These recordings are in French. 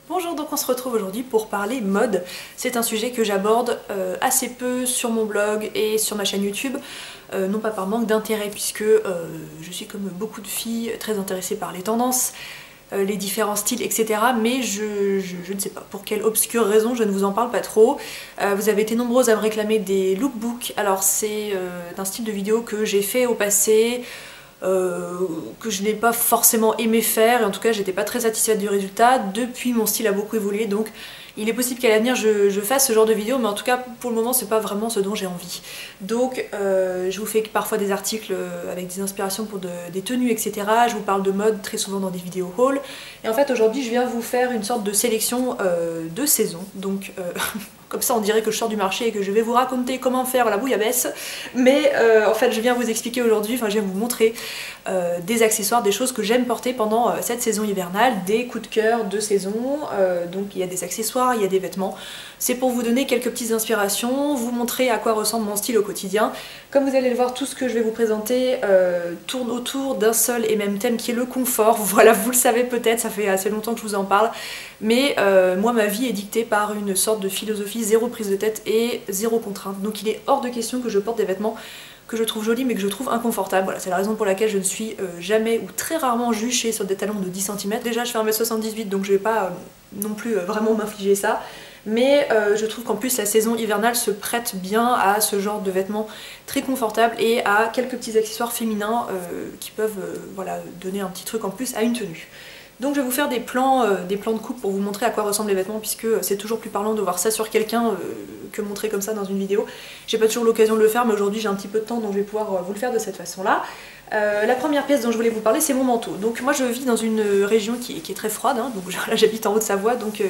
Bonjour, donc on se retrouve aujourd'hui pour parler mode. C'est un sujet que j'aborde assez peu sur mon blog et sur ma chaîne YouTube, non pas par manque d'intérêt puisque je suis comme beaucoup de filles très intéressée par les tendances, les différents styles, etc. Mais je ne sais pas pour quelle obscure raison je ne vous en parle pas trop. Vous avez été nombreuses à me réclamer des lookbooks, alors c'est un style de vidéo que j'ai fait au passé, que je n'ai pas forcément aimé faire, et en tout cas j'étais pas très satisfaite du résultat. Depuis, mon style a beaucoup évolué, donc il est possible qu'à l'avenir je fasse ce genre de vidéo, mais en tout cas pour le moment c'est pas vraiment ce dont j'ai envie. Donc je vous fais parfois des articles avec des inspirations pour des tenues, etc. Je vous parle de mode très souvent dans des vidéos haul, et en fait aujourd'hui je viens vous faire une sorte de sélection de saison, donc comme ça on dirait que je sors du marché et que je vais vous raconter comment faire la bouillabaisse, mais en fait je viens vous expliquer aujourd'hui, enfin je viens vous montrer des accessoires, des choses que j'aime porter pendant cette saison hivernale, des coups de cœur de saison, donc il y a des accessoires, il y a des vêtements. C'est pour vous donner quelques petites inspirations, vous montrer à quoi ressemble mon style au quotidien. Comme vous allez le voir, tout ce que je vais vous présenter tourne autour d'un seul et même thème qui est le confort. Voilà, vous le savez peut-être, ça fait assez longtemps que je vous en parle, mais moi ma vie est dictée par une sorte de philosophie zéro prise de tête et zéro contrainte. Donc il est hors de question que je porte des vêtements que je trouve jolis mais que je trouve inconfortables. Voilà, c'est la raison pour laquelle je ne suis jamais ou très rarement juchée sur des talons de 10 cm. Déjà je fais 1m78 donc je vais pas non plus vraiment m'infliger ça. Mais je trouve qu'en plus la saison hivernale se prête bien à ce genre de vêtements très confortables et à quelques petits accessoires féminins qui peuvent voilà, donner un petit truc en plus à une tenue. Donc je vais vous faire des plans de coupe pour vous montrer à quoi ressemblent les vêtements, puisque c'est toujours plus parlant de voir ça sur quelqu'un que montrer comme ça dans une vidéo. J'ai pas toujours l'occasion de le faire, mais aujourd'hui j'ai un petit peu de temps donc je vais pouvoir vous le faire de cette façon-là. La première pièce dont je voulais vous parler, c'est mon manteau. Donc moi je vis dans une région qui est très froide, hein, donc là j'habite en Haute-Savoie, donc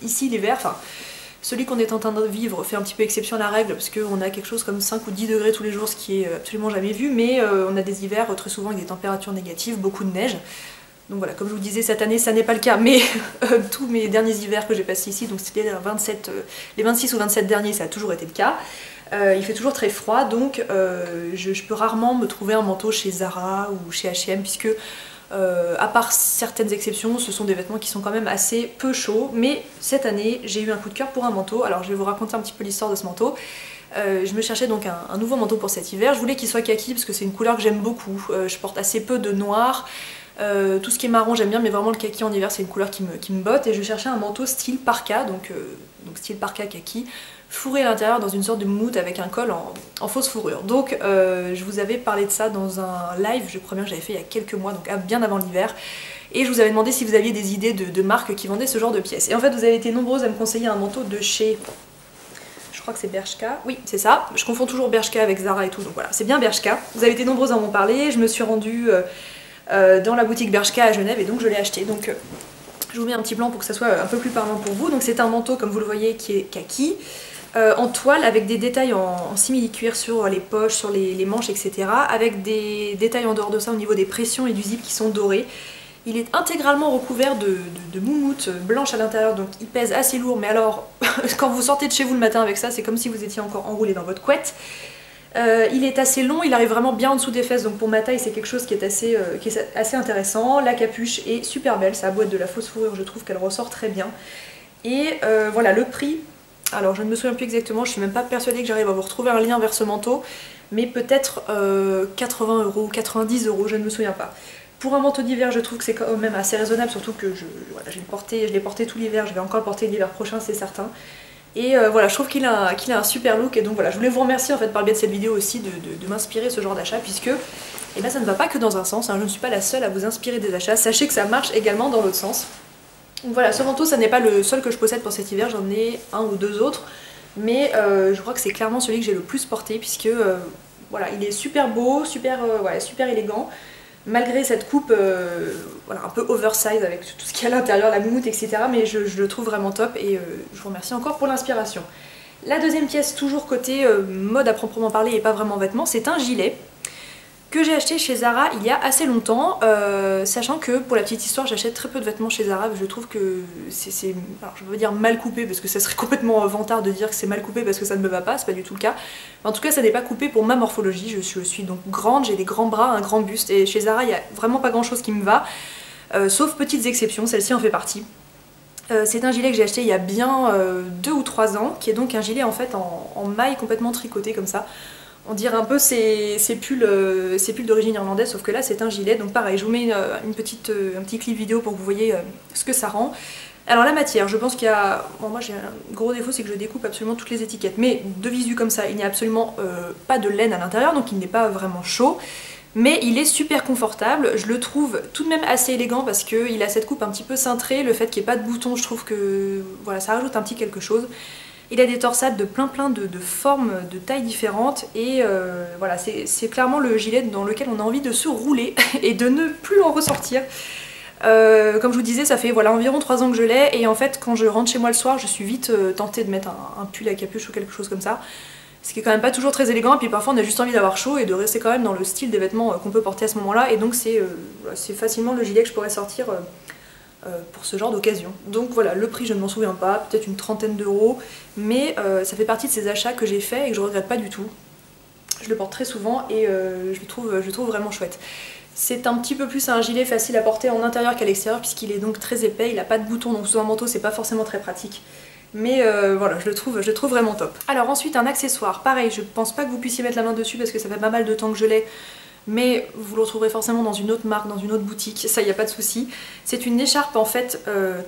ici l'hiver, enfin celui qu'on est en train de vivre fait un petit peu exception à la règle, parce qu'on a quelque chose comme 5 ou 10 degrés tous les jours, ce qui est absolument jamais vu, mais on a des hivers très souvent avec des températures négatives, beaucoup de neige. Donc voilà, comme je vous disais, cette année ça n'est pas le cas, mais tous mes derniers hivers que j'ai passés ici, donc c'était les 26 ou 27 derniers, ça a toujours été le cas. Il fait toujours très froid, donc je peux rarement me trouver un manteau chez Zara ou chez H&M, puisque à part certaines exceptions, ce sont des vêtements qui sont quand même assez peu chauds. Mais cette année, j'ai eu un coup de cœur pour un manteau. Alors je vais vous raconter un petit peu l'histoire de ce manteau. Je me cherchais donc un nouveau manteau pour cet hiver. Je voulais qu'il soit kaki parce que c'est une couleur que j'aime beaucoup. Je porte assez peu de noir. Tout ce qui est marron j'aime bien, mais vraiment le kaki en hiver c'est une couleur qui me botte, et je cherchais un manteau style parka, donc style parka kaki, fourré à l'intérieur dans une sorte de moumoute avec un col en fausse fourrure. Donc je vous avais parlé de ça dans un live, je crois bien que j'avais fait il y a quelques mois, donc bien avant l'hiver, et je vous avais demandé si vous aviez des idées de marques qui vendaient ce genre de pièces. Et en fait vous avez été nombreuses à me conseiller un manteau de chez... je crois que c'est Bershka, oui c'est ça, je confonds toujours Bershka avec Zara et tout, donc voilà, c'est bien Bershka. Vous avez été nombreuses à m'en parler, je me suis rendue dans la boutique Bershka à Genève et donc je l'ai acheté. Donc je vous mets un petit plan pour que ça soit un peu plus parlant pour vous. Donc c'est un manteau, comme vous le voyez, qui est kaki, en toile, avec des détails en simili-cuir sur les poches, sur les manches, etc. Avec des détails en dehors de ça au niveau des pressions et du zip qui sont dorés. Il est intégralement recouvert de moumoute blanche à l'intérieur, donc il pèse assez lourd, mais alors quand vous sortez de chez vous le matin avec ça, c'est comme si vous étiez encore enroulé dans votre couette. Il est assez long, il arrive vraiment bien en dessous des fesses, donc pour ma taille c'est quelque chose qui est assez intéressant. La capuche est super belle, sa boîte de la fausse fourrure, je trouve qu'elle ressort très bien. Et voilà, le prix, alors je ne me souviens plus exactement, je suis même pas persuadée que j'arrive à vous retrouver un lien vers ce manteau, mais peut-être 80 €, 90 €, je ne me souviens pas. Pour un manteau d'hiver, je trouve que c'est quand même assez raisonnable, surtout que voilà, je l'ai porté tout l'hiver, je vais encore le porter l'hiver prochain, c'est certain. Et voilà, je trouve qu'il a un super look, et donc voilà, je voulais vous remercier en fait par le biais de cette vidéo aussi de m'inspirer ce genre d'achat, puisque eh ben, ça ne va pas que dans un sens, hein, je ne suis pas la seule à vous inspirer des achats, sachez que ça marche également dans l'autre sens. Donc voilà, ce manteau ça n'est pas le seul que je possède pour cet hiver, j'en ai un ou deux autres, mais je crois que c'est clairement celui que j'ai le plus porté, puisque voilà, il est super beau, super élégant. Malgré cette coupe voilà, un peu oversize avec tout ce qu'il y a à l'intérieur, la moumoute, etc. Mais je le trouve vraiment top, et je vous remercie encore pour l'inspiration. La deuxième pièce, toujours côté mode à proprement parler et pas vraiment vêtements, c'est un gilet que j'ai acheté chez Zara il y a assez longtemps, sachant que pour la petite histoire j'achète très peu de vêtements chez Zara. Je trouve que c'est, alors je veux dire mal coupé parce que ça serait complètement vantard de dire que c'est mal coupé parce que ça ne me va pas, c'est pas du tout le cas. Mais en tout cas ça n'est pas coupé pour ma morphologie, je suis donc grande, j'ai des grands bras, un grand buste, et chez Zara il n'y a vraiment pas grand chose qui me va, sauf petites exceptions, celle-ci en fait partie. C'est un gilet que j'ai acheté il y a bien 2 ou 3 ans, qui est donc un gilet en fait en maille complètement tricoté comme ça. On dirait un peu ces pulls d'origine irlandaise, sauf que là c'est un gilet, donc pareil, je vous mets un petit clip vidéo pour que vous voyez ce que ça rend. Alors la matière, je pense qu'il y a... Bon, moi j'ai un gros défaut, c'est que je découpe absolument toutes les étiquettes, mais de visu comme ça, il n'y a absolument pas de laine à l'intérieur, donc il n'est pas vraiment chaud. Mais il est super confortable, je le trouve tout de même assez élégant parce qu'il a cette coupe un petit peu cintrée, le fait qu'il n'y ait pas de boutons, je trouve que voilà, ça rajoute un petit quelque chose. Il a des torsades de plein de formes, de tailles différentes et voilà, c'est clairement le gilet dans lequel on a envie de se rouler et de ne plus en ressortir. Comme je vous disais, ça fait voilà, environ 3 ans que je l'ai et en fait quand je rentre chez moi le soir, je suis vite tentée de mettre un pull à capuche ou quelque chose comme ça. Ce qui est quand même pas toujours très élégant, et puis parfois on a juste envie d'avoir chaud et de rester quand même dans le style des vêtements qu'on peut porter à ce moment-là, et donc c'est facilement le gilet que je pourrais sortir pour ce genre d'occasion. Donc voilà, le prix je ne m'en souviens pas, peut-être une trentaine d'euros, mais ça fait partie de ces achats que j'ai fait et que je regrette pas du tout. Je le porte très souvent et je le trouve vraiment chouette. C'est un petit peu plus un gilet facile à porter en intérieur qu'à l'extérieur puisqu'il est donc très épais, il n'a pas de boutons, donc sous un manteau c'est pas forcément très pratique. Mais voilà, je le trouve vraiment top. Alors ensuite un accessoire, pareil, je pense pas que vous puissiez mettre la main dessus parce que ça fait pas mal de temps que je l'ai, mais vous le retrouverez forcément dans une autre marque, dans une autre boutique, ça y a pas de souci. C'est une écharpe en fait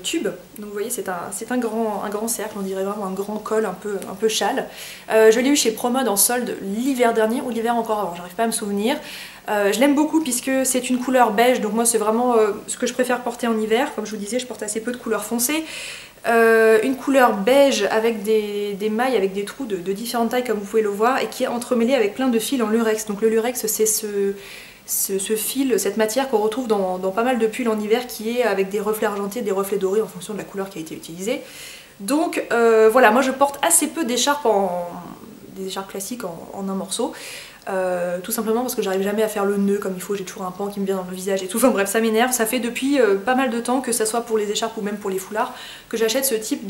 tube, donc vous voyez c'est un grand cercle, on dirait vraiment un grand col un peu châle. Je l'ai eu chez Promode en solde l'hiver dernier ou l'hiver encore avant, j'arrive pas à me souvenir. Je l'aime beaucoup puisque c'est une couleur beige, donc moi c'est vraiment ce que je préfère porter en hiver. Comme je vous disais, je porte assez peu de couleurs foncées. Une couleur beige avec des mailles avec des trous de différentes tailles comme vous pouvez le voir et qui est entremêlée avec plein de fils en lurex. Donc le lurex c'est ce fil, cette matière qu'on retrouve dans pas mal de pulls en hiver qui est avec des reflets argentés, des reflets dorés en fonction de la couleur qui a été utilisée. Donc voilà, moi je porte assez peu d'écharpes des écharpes classiques en un morceau. Tout simplement parce que j'arrive jamais à faire le nœud comme il faut, j'ai toujours un pan qui me vient dans le visage et tout, enfin bref ça m'énerve. Ça fait depuis pas mal de temps, que ça soit pour les écharpes ou même pour les foulards, que j'achète ce type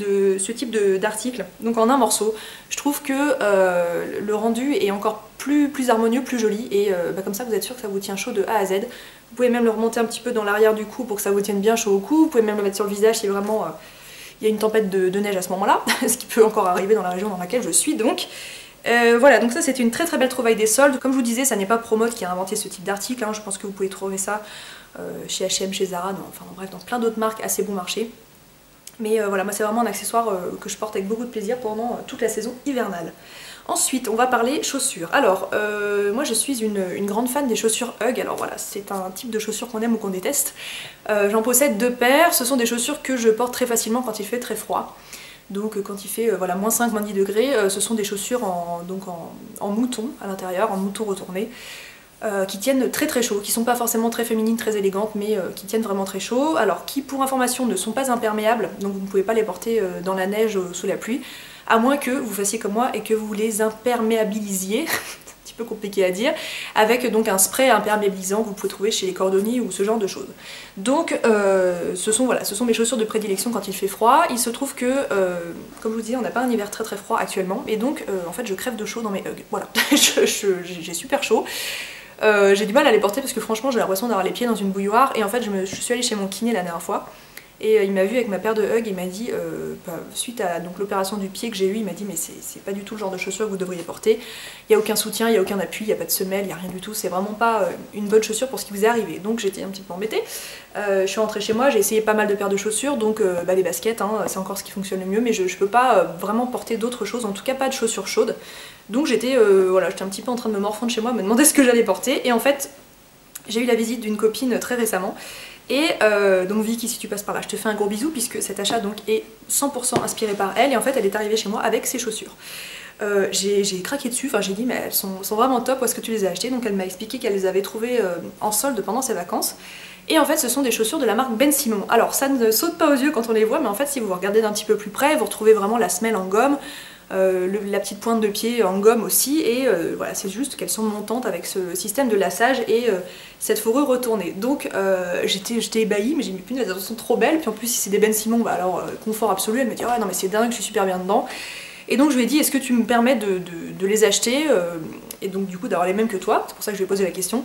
d'article, donc en un morceau. Je trouve que le rendu est encore plus harmonieux, plus joli et comme ça vous êtes sûr que ça vous tient chaud de A à Z. Vous pouvez même le remonter un petit peu dans l'arrière du cou pour que ça vous tienne bien chaud au cou, vous pouvez même le mettre sur le visage si vraiment il y a une tempête de neige à ce moment là, ce qui peut encore arriver dans la région dans laquelle je suis donc. Voilà, donc ça c'était une très belle trouvaille des soldes. Comme je vous disais, ça n'est pas Promode qui a inventé ce type d'article, hein. Je pense que vous pouvez trouver ça chez H&M, chez Zara, enfin bref, dans plein d'autres marques assez bon marché. Mais voilà, moi c'est vraiment un accessoire que je porte avec beaucoup de plaisir pendant toute la saison hivernale. Ensuite, on va parler chaussures. Alors, moi je suis une grande fan des chaussures Ugg. Alors voilà, c'est un type de chaussures qu'on aime ou qu'on déteste. J'en possède 2 paires. Ce sont des chaussures que je porte très facilement quand il fait très froid. Donc quand il fait voilà, moins 5, moins 10 degrés, ce sont des chaussures en mouton à l'intérieur, en mouton retourné, qui tiennent très chaud, qui sont pas forcément très féminines, très élégantes, mais qui tiennent vraiment très chaud. Alors qui pour information ne sont pas imperméables, donc vous ne pouvez pas les porter dans la neige sous la pluie, à moins que vous fassiez comme moi et que vous les imperméabilisiez. Peu compliqué à dire, avec donc un spray imperméabilisant que vous pouvez trouver chez les cordonniers ou ce genre de choses. Donc ce sont mes chaussures de prédilection quand il fait froid. Il se trouve que, comme je vous disais, on n'a pas un hiver très froid actuellement, et donc en fait je crève de chaud dans mes Ugg. Voilà, j'ai super chaud. J'ai du mal à les porter parce que franchement j'ai l'impression d'avoir les pieds dans une bouilloire, et en fait je suis allée chez mon kiné la dernière fois. Et il m'a vu avec ma paire de Ugg, il m'a dit, suite à l'opération du pied que j'ai eue, il m'a dit mais c'est pas du tout le genre de chaussure que vous devriez porter. Il n'y a aucun soutien, il n'y a aucun appui, il n'y a pas de semelle, il n'y a rien du tout, c'est vraiment pas une bonne chaussure pour ce qui vous est arrivé. Donc j'étais un petit peu embêtée. Je suis rentrée chez moi, j'ai essayé pas mal de paires de chaussures, donc les baskets, hein, c'est encore ce qui fonctionne le mieux, mais je peux pas vraiment porter d'autres choses, en tout cas pas de chaussures chaudes. Donc j'étais un petit peu en train de me morfondre chez moi, me demander ce que j'allais porter, et en fait j'ai eu la visite d'une copine très récemment. Et donc Vicky, si tu passes par là, je te fais un gros bisou puisque cet achat donc est 100% inspiré par elle, et en fait elle est arrivée chez moi avec ses chaussures. J'ai craqué dessus, enfin j'ai dit mais elles sont vraiment top, où est-ce que tu les as achetées? Donc elle m'a expliqué qu'elle les avait trouvées en solde pendant ses vacances. Et en fait ce sont des chaussures de la marque Ben Simon. Alors ça ne saute pas aux yeux quand on les voit, mais en fait si vous regardez d'un petit peu plus près, vous retrouvez vraiment la semelle en gomme, la petite pointe de pied en gomme aussi, et voilà, c'est juste qu'elles sont montantes avec ce système de lassage et cette fourrure retournée. Donc j'étais ébahie, mais j'ai mis punaise, elles sont trop belles, puis en plus si c'est des Ben Simon, bah alors confort absolu. Elle me dit ouais non mais c'est dingue, je suis super bien dedans. Et donc je lui ai dit est-ce que tu me permets de les acheter, et donc du coup d'avoir les mêmes que toi, c'est pour ça que je lui ai posé la question.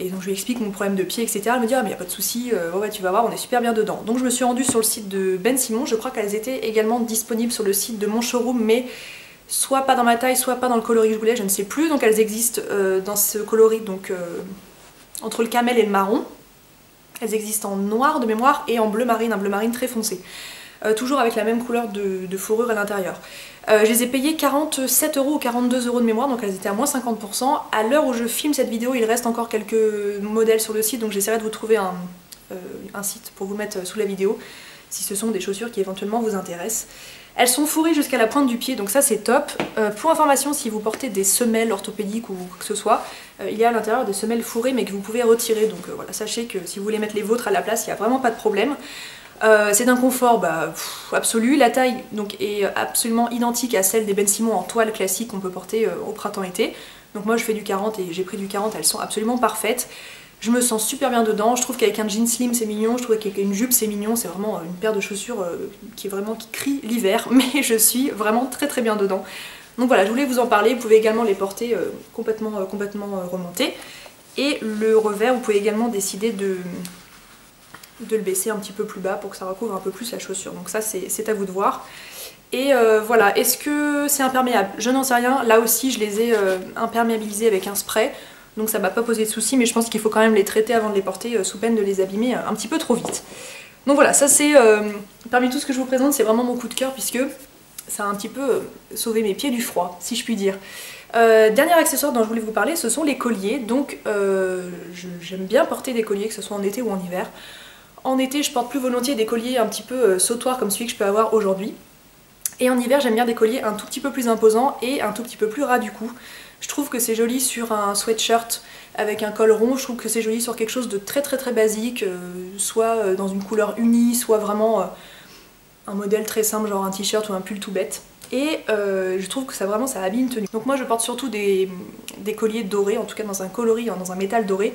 Et donc je lui explique mon problème de pied, etc. Elle me dit ah mais y a pas de souci, ouais tu vas voir, on est super bien dedans. Donc je me suis rendue sur le site de Ben Simon, je crois qu'elles étaient également disponibles sur le site de mon showroom, mais soit pas dans ma taille, soit pas dans le coloris que je voulais, je ne sais plus. Donc elles existent dans ce coloris, donc entre le camel et le marron. Elles existent en noir de mémoire et en bleu marine, un bleu marine très foncé. Toujours avec la même couleur de fourrure à l'intérieur. Je les ai payées 47 € ou 42 € de mémoire, donc elles étaient à moins 50%. À l'heure où je filme cette vidéo, il reste encore quelques modèles sur le site, donc j'essaierai de vous trouver un site pour vous mettre sous la vidéo, si ce sont des chaussures qui éventuellement vous intéressent. Elles sont fourrées jusqu'à la pointe du pied, donc ça c'est top. Pour information, si vous portez des semelles orthopédiques ou quoi que ce soit, il y a à l'intérieur des semelles fourrées mais que vous pouvez retirer, donc voilà, sachez que si vous voulez mettre les vôtres à la place, il n'y a vraiment pas de problème. C'est d'un confort absolu, la taille donc, est absolument identique à celle des Ben Simon en toile classique qu'on peut porter au printemps-été. Donc moi je fais du 40 et j'ai pris du 40, elles sont absolument parfaites. Je me sens super bien dedans, je trouve qu'avec un jean slim c'est mignon, je trouve qu'avec une jupe c'est mignon, c'est vraiment une paire de chaussures qui crie l'hiver, mais je suis vraiment très bien dedans. Donc voilà, je voulais vous en parler, vous pouvez également les porter complètement remontés. Et le revers, vous pouvez également décider de le baisser un petit peu plus bas pour que ça recouvre un peu plus la chaussure. Donc ça c'est à vous de voir. Et voilà, est-ce que c'est imperméable? Je n'en sais rien, là aussi je les ai imperméabilisés avec un spray. Donc ça m'a pas posé de soucis, mais je pense qu'il faut quand même les traiter avant de les porter sous peine de les abîmer un petit peu trop vite. Donc voilà, ça c'est, parmi tout ce que je vous présente, c'est vraiment mon coup de cœur puisque ça a un petit peu sauvé mes pieds du froid, si je puis dire. Dernier accessoire dont je voulais vous parler, ce sont les colliers. Donc j'aime bien porter des colliers, que ce soit en été ou en hiver. En été, je porte plus volontiers des colliers un petit peu sautoirs comme celui que je peux avoir aujourd'hui. Et en hiver, j'aime bien des colliers un tout petit peu plus imposants et un tout petit peu plus ras du cou. Je trouve que c'est joli sur un sweatshirt avec un col rond, je trouve que c'est joli sur quelque chose de très basique, soit dans une couleur unie, soit vraiment un modèle très simple, genre un t-shirt ou un pull tout bête. Et je trouve que ça habille une tenue. Donc moi je porte surtout des colliers dorés, en tout cas dans un coloris, dans un métal doré,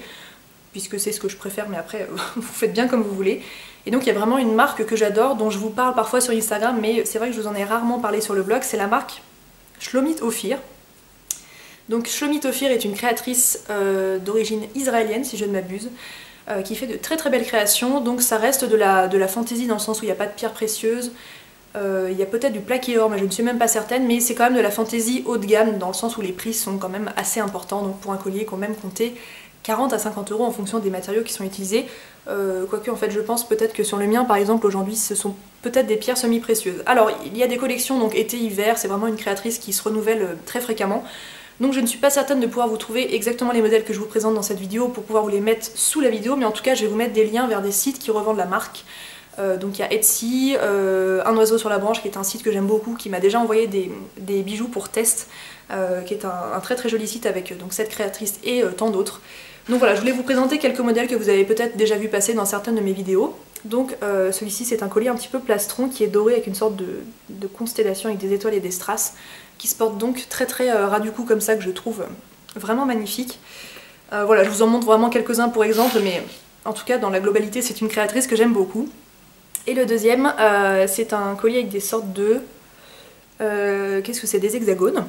puisque c'est ce que je préfère, mais après vous faites bien comme vous voulez. Et donc il y a vraiment une marque que j'adore, dont je vous parle parfois sur Instagram, mais c'est vrai que je vous en ai rarement parlé sur le blog, c'est la marque Shlomit Ophir. Donc Shlomit Ophir est une créatrice d'origine israélienne, si je ne m'abuse, qui fait de très belles créations. Donc ça reste de la fantaisie dans le sens où il n'y a pas de pierres précieuses, il y a peut-être du plaqué or, mais je ne suis même pas certaine, mais c'est quand même de la fantaisie haut de gamme, dans le sens où les prix sont quand même assez importants, donc pour un collier qu'on même compter 40 à 50 € en fonction des matériaux qui sont utilisés. Quoique en fait je pense peut-être que sur le mien par exemple aujourd'hui ce sont peut-être des pierres semi-précieuses. Alors il y a des collections donc été-hiver, c'est vraiment une créatrice qui se renouvelle très fréquemment. Donc je ne suis pas certaine de pouvoir vous trouver exactement les modèles que je vous présente dans cette vidéo pour pouvoir vous les mettre sous la vidéo, mais en tout cas je vais vous mettre des liens vers des sites qui revendent la marque. Donc il y a Etsy, Un oiseau sur la branche qui est un site que j'aime beaucoup, qui m'a déjà envoyé des bijoux pour test, qui est un très joli site avec donc cette créatrice et tant d'autres. Donc voilà, je voulais vous présenter quelques modèles que vous avez peut-être déjà vu passer dans certaines de mes vidéos. Donc celui-ci c'est un collier un petit peu plastron qui est doré avec une sorte de constellation avec des étoiles et des strass, qui se porte donc très ras du cou comme ça, que je trouve vraiment magnifique. Voilà, je vous en montre vraiment quelques-uns pour exemple, mais en tout cas dans la globalité c'est une créatrice que j'aime beaucoup. Et le deuxième, c'est un collier avec des sortes de... qu'est-ce que c'est? Des hexagones.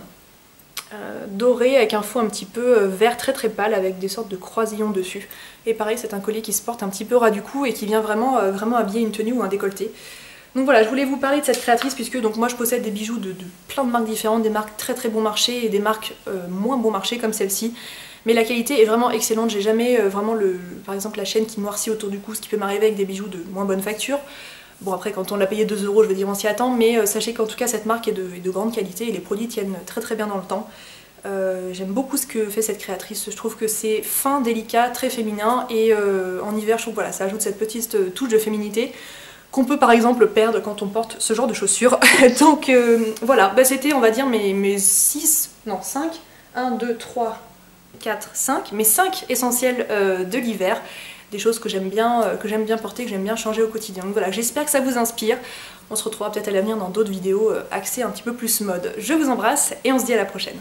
Doré avec un fond un petit peu vert très pâle avec des sortes de croisillons dessus. Et pareil, c'est un collier qui se porte un petit peu ras du cou et qui vient vraiment habiller une tenue ou un décolleté. Donc voilà, je voulais vous parler de cette créatrice puisque donc moi je possède des bijoux de plein de marques différentes, des marques très bon marché et des marques moins bon marché comme celle-ci. Mais la qualité est vraiment excellente, j'ai jamais vraiment par exemple la chaîne qui noircit autour du cou, ce qui peut m'arriver avec des bijoux de moins bonne facture. Bon après quand on l'a payé 2 €, je veux dire on s'y attend, mais sachez qu'en tout cas cette marque est de grande qualité et les produits tiennent très bien dans le temps. J'aime beaucoup ce que fait cette créatrice, je trouve que c'est fin, délicat, très féminin et en hiver je trouve que voilà, ça ajoute cette petite touche de féminité qu'on peut par exemple perdre quand on porte ce genre de chaussures. Donc voilà, bah, c'était on va dire mes 5, 1, 2, 3, 4, 5, mes 5 essentiels de l'hiver. Des choses que j'aime bien porter, que j'aime bien changer au quotidien. Donc voilà, j'espère que ça vous inspire. On se retrouvera peut-être à l'avenir dans d'autres vidéos axées un petit peu plus mode. Je vous embrasse et on se dit à la prochaine.